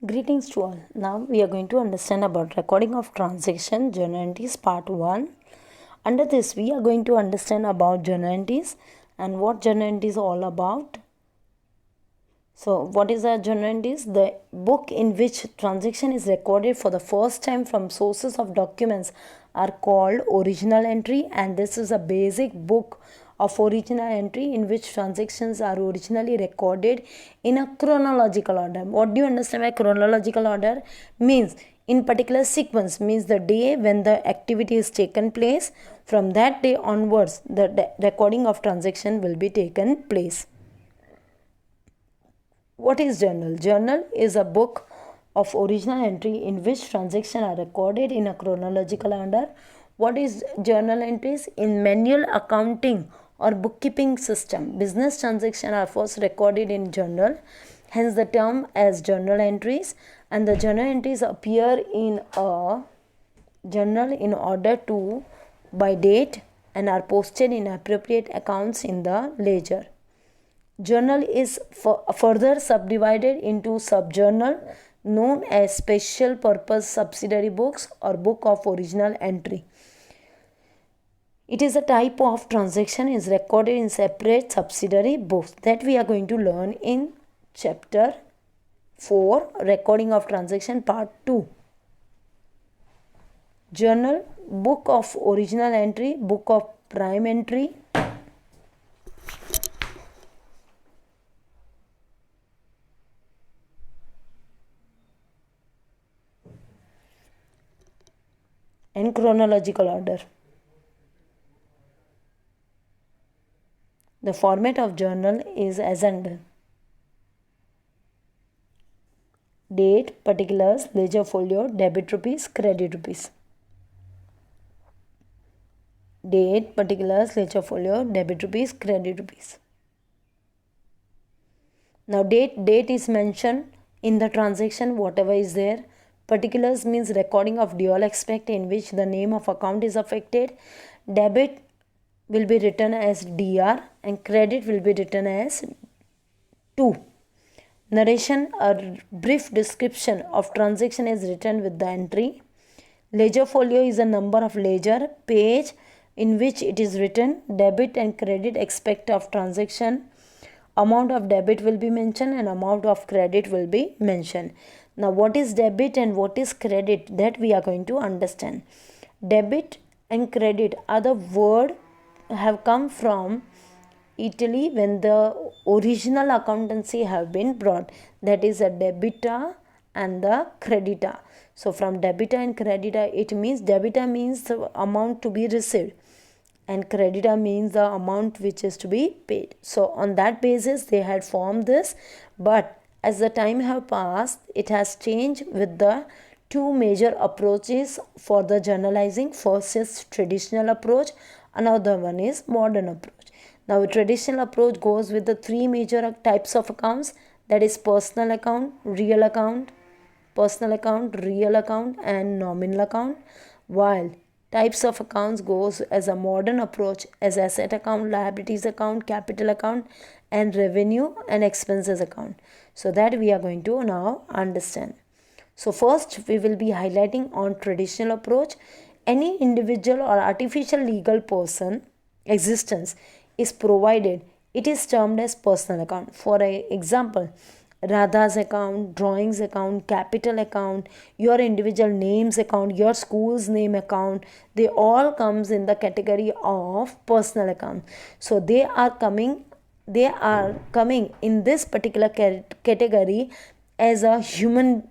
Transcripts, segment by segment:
Greetings to all. Now we are going to understand about recording of transaction journal entries part 1. Under this we are going to understand about journal entries and what journal entries is all about. So what is a journal entries? The book in which transaction is recorded for the first time from sources of documents are called original entry, and this is a basic book of original entry in which transactions are originally recorded in a chronological order. What do you understand by chronological order? Means in particular sequence, means the day when the activity is taken place. From that day onwards, the recording of transaction will be taken place. What is journal? Journal is a book of original entry in which transactions are recorded in a chronological order. What is journal entries? In manual accounting or bookkeeping system, business transactions are first recorded in journal, hence the term as journal entries, and the journal entries appear in a journal in order to by date and are posted in appropriate accounts in the ledger. Journal is further subdivided into subjournal known as special purpose subsidiary books or book of original entry. It is a type of transaction is recorded in separate subsidiary books that we are going to learn in chapter 4, recording of transaction part 2. Journal, book of original entry, book of prime entry, and chronological order. The format of journal is as under: date, particulars, ledger folio, debit rupees, credit rupees. Date, particulars, ledger folio, debit rupees, credit rupees. Now date is mentioned in the transaction, whatever is there. Particulars means recording of dual aspect in which the name of account is affected. Debit will be written as DR and credit will be written as 2. Narration, a brief description of transaction is written with the entry. Ledger folio is a number of ledger page in which it is written debit and credit aspect of transaction. Amount of debit will be mentioned and amount of credit will be mentioned. Now what is debit and what is credit, that we are going to understand. Debit and credit are the word have come from Italy when the original accountancy have been brought, that is a debita and the credita. So from debita and credita, it means debita means the amount to be received and credita means the amount which is to be paid. So on that basis they had formed this, but as the time have passed it has changed with the two major approaches for the journalizing. First is traditional approach, another one is modern approach. Now traditional approach goes with the three major types of accounts, that is personal account, real account, real account and nominal account, while types of accounts goes as a modern approach as asset account, liabilities account, capital account and revenue and expenses account. So that we are going to now understand. So first we will be highlighting on traditional approach. Any individual or artificial legal person existence is provided, it is termed as personal account. For example, Radha's account, drawings account, capital account, your individual names account, your school's name account, they all comes in the category of personal account. So they are coming in this particular category as a human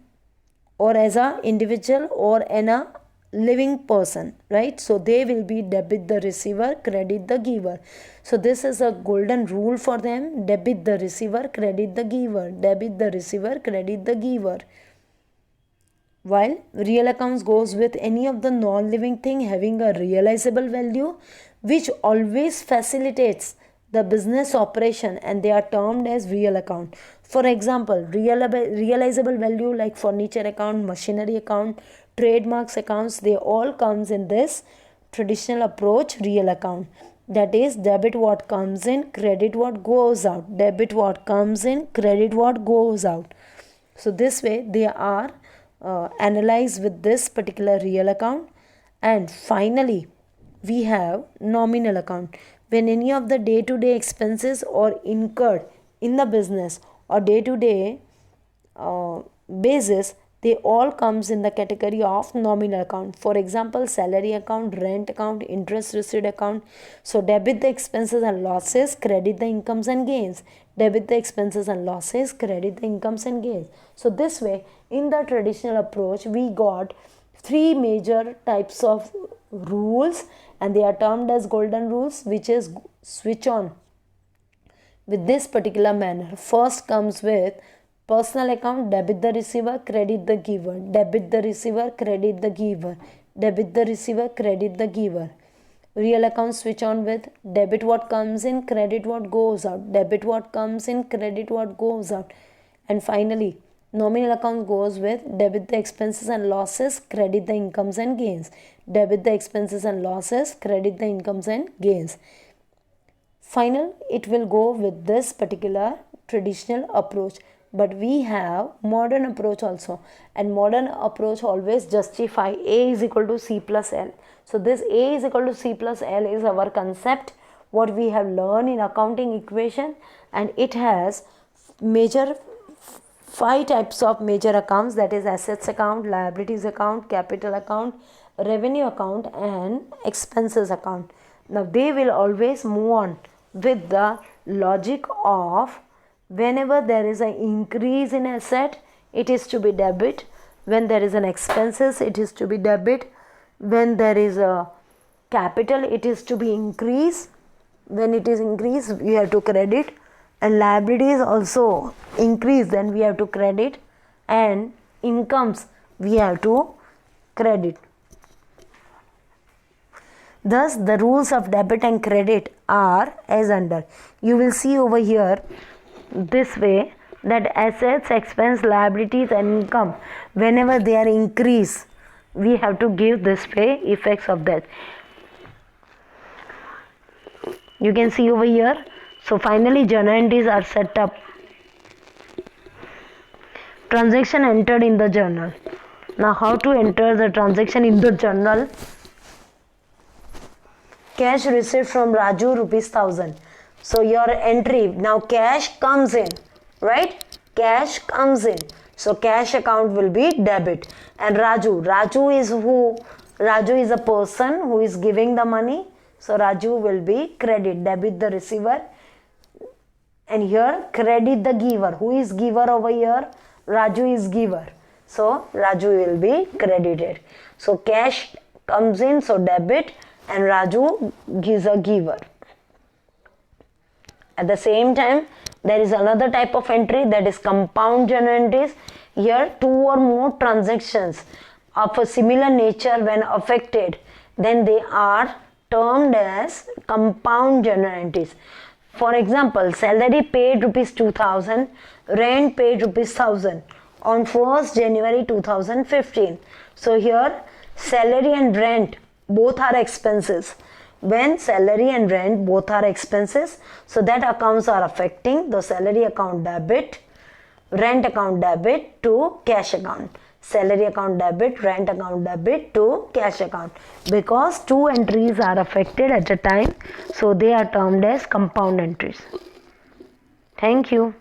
or as a individual or in a living person, right? So they will be debit the receiver, credit the giver. So this is a golden rule for them: debit the receiver, credit the giver, debit the receiver, credit the giver. While real accounts goes with any of the non-living thing having a realizable value which always facilitates the business operation, and they are termed as real account. For example, realizable value like furniture account, machinery account, trademarks accounts, they all comes in this traditional approach real account. That is debit what comes in, credit what goes out. Debit what comes in, credit what goes out. So this way they are analyzed with this particular real account. And finally, we have nominal account. When any of the day-to-day expenses are incurred in the business or day-to-day basis, they all comes in the category of nominal account. For example, salary account, rent account, interest received account. So debit the expenses and losses, credit the incomes and gains. Debit the expenses and losses, credit the incomes and gains. So this way, in the traditional approach, we got three major types of rules, and they are termed as golden rules, which is switch on with this particular manner. First comes with personal account, debit the receiver, credit the giver. Debit the receiver, credit the giver. Debit the receiver, credit the giver. Real account switch on with debit what comes in, credit what goes out. Debit what comes in, credit what goes out. And finally, nominal account goes with debit the expenses and losses, credit the incomes and gains. Debit the expenses and losses, credit the incomes and gains. Final, it will go with this particular traditional approach. But we have modern approach also, and modern approach always justify A is equal to C plus L. So this A is equal to C plus L is our concept, what we have learned in accounting equation, and it has major 5 types of major accounts, that is assets account, liabilities account, capital account, revenue account and expenses account. Now they will always move on with the logic of whenever there is an increase in asset, it is to be debit. When there is an expenses, it is to be debit. When there is a capital, it is to be increase. When it is increase, we have to credit. And liabilities also increase, then we have to credit. And incomes, we have to credit. Thus, the rules of debit and credit are as under. You will see over here this way that assets, expense, liabilities and income, whenever they are increase, we have to give this way effects of that. You can see over here. So finally journal entries are set up. Transaction entered in the journal. Now how to enter the transaction in the journal? Cash received from Raju ₹1000. So your entry, now cash comes in, right? Cash comes in. So cash account will be debit. And Raju is who? Raju is a person who is giving the money. So Raju will be credit, debit the receiver. And here credit the giver. Who is giver over here? Raju is giver. So Raju will be credited. So cash comes in, so debit, and Raju gives a giver. At the same time, there is another type of entry, that is compound journal entries. Here 2 or more transactions of a similar nature when affected, then they are termed as compound journal entries. For example, salary paid ₹2000, rent paid ₹1000 on 1st January 2015. So here salary and rent both are expenses. When salary and rent both are expenses, so that accounts are affecting the salary account debit, rent account debit to cash account. Salary account debit, rent account debit to cash account. Because 2 entries are affected at a time, so they are termed as compound entries. Thank you.